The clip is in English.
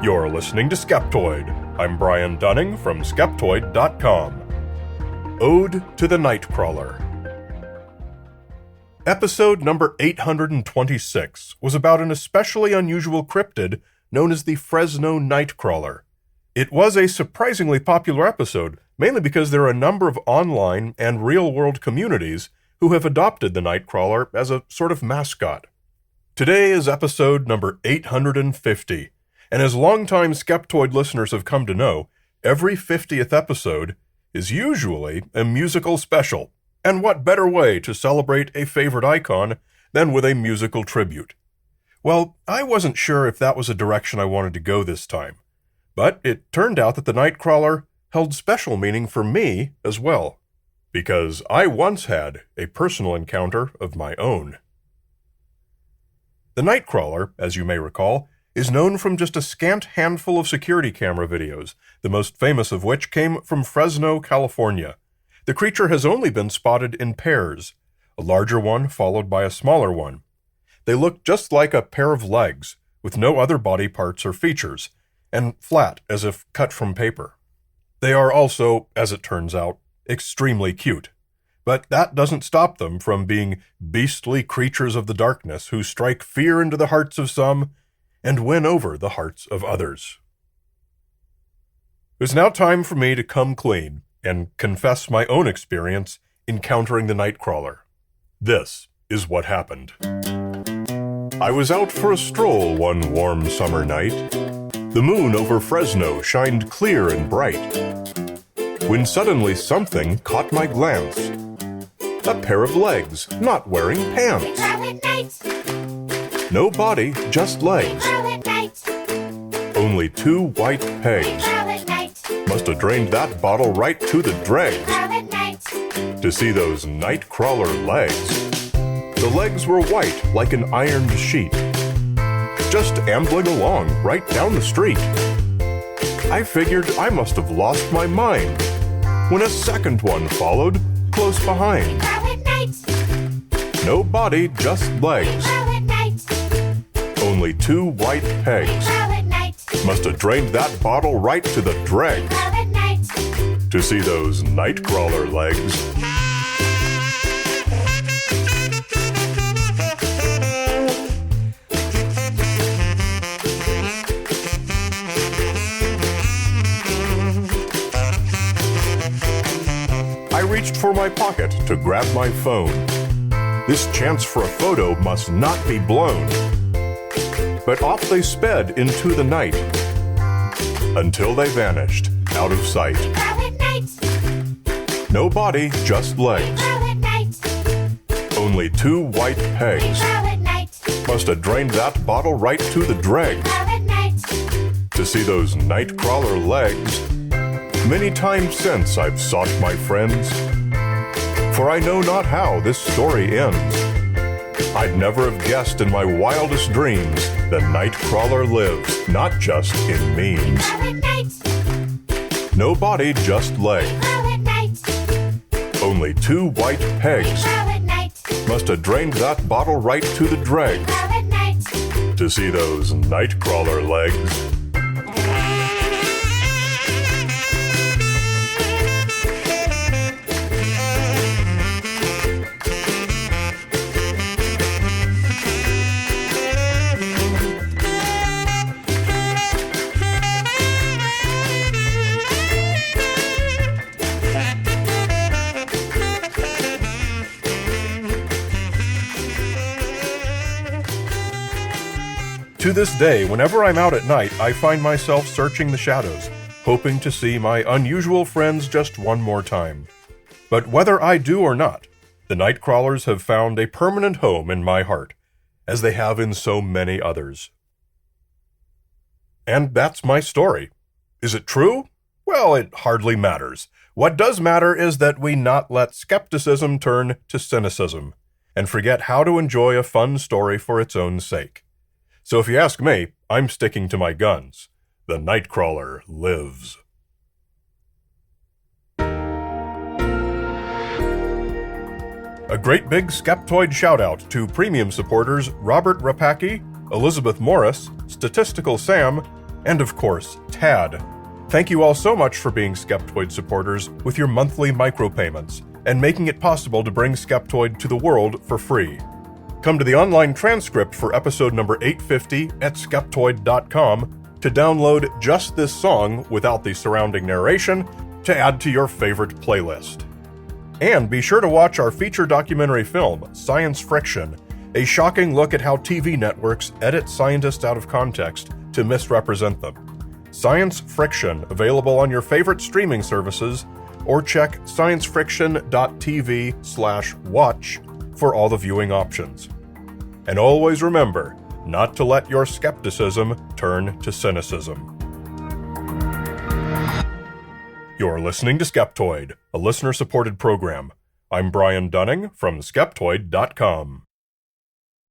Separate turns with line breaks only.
You're listening to Skeptoid. I'm Brian Dunning from Skeptoid.com. Ode to the Nightcrawler. Episode number 826 was about an especially unusual cryptid known as the Fresno Nightcrawler. It was a surprisingly popular episode, mainly because there are a number of online and real-world communities who have adopted the Nightcrawler as a sort of mascot. Today is episode number 850, and as longtime Skeptoid listeners have come to know, every 50th episode is usually a musical special, and what better way to celebrate a favorite icon than with a musical tribute? Well, I wasn't sure if that was a direction I wanted to go this time, but it turned out that the Nightcrawler held special meaning for me as well, because I once had a personal encounter of my own. The Nightcrawler, as you may recall, is known from just a scant handful of security camera videos, the most famous of which came from Fresno, California. The creature has only been spotted in pairs, a larger one followed by a smaller one. They look just like a pair of legs, with no other body parts or features, and flat as if cut from paper. They are also, as it turns out, extremely cute. But that doesn't stop them from being beastly creatures of the darkness who strike fear into the hearts of some and win over the hearts of others. It's now time for me to come clean and confess my own experience encountering the Nightcrawler. This is what happened. I was out for a stroll one warm summer night. The moon over Fresno shined clear and bright, when suddenly something caught my glance. A pair of legs, not wearing pants. No body, just legs. Only two white pegs. Must have drained that bottle right to the dregs. To see those Nightcrawler legs. The legs were white like an ironed sheet, just ambling along right down the street. I figured I must have lost my mind, when a second one followed close behind. No body, just legs. Only two white pegs. Must have drained that bottle right to the dregs. To see those Nightcrawler legs. I reached for my pocket to grab my phone. This chance for a photo must not be blown. But off they sped into the night, until they vanished out of sight. No body, just legs. Only two white pegs. Must have drained that bottle right to the dregs. To see those Nightcrawler legs. Many times since I've sought my friends, for I know not how this story ends. I'd never have guessed in my wildest dreams that Nightcrawler lives not just in memes. No body, just legs. Only two white pegs. Must have drained that bottle right to the dregs. To see those Nightcrawler legs. To this day, whenever I'm out at night, I find myself searching the shadows, hoping to see my unusual friends just one more time. But whether I do or not, the Nightcrawlers have found a permanent home in my heart, as they have in so many others. And that's my story. Is it true? Well, it hardly matters. What does matter is that we not let skepticism turn to cynicism, and forget how to enjoy a fun story for its own sake. So if you ask me, I'm sticking to my guns. The Nightcrawler lives. A great big Skeptoid shout-out to premium supporters Robert Rapaki, Elizabeth Morris, Statistical Sam, And of course, Tad. Thank you all so much for being Skeptoid supporters with your monthly micropayments and making it possible to bring Skeptoid to the world for free. Come to the online transcript for episode number 850 at skeptoid.com to download just this song without the surrounding narration to add to your favorite playlist. And be sure to watch our feature documentary film, Science Friction, a shocking look at how TV networks edit scientists out of context to misrepresent them. Science Friction, available on your favorite streaming services, or check sciencefriction.tv/watch for all the viewing options. And always remember not to let your skepticism turn to cynicism. You're listening to Skeptoid, a listener-supported program. I'm Brian Dunning from Skeptoid.com.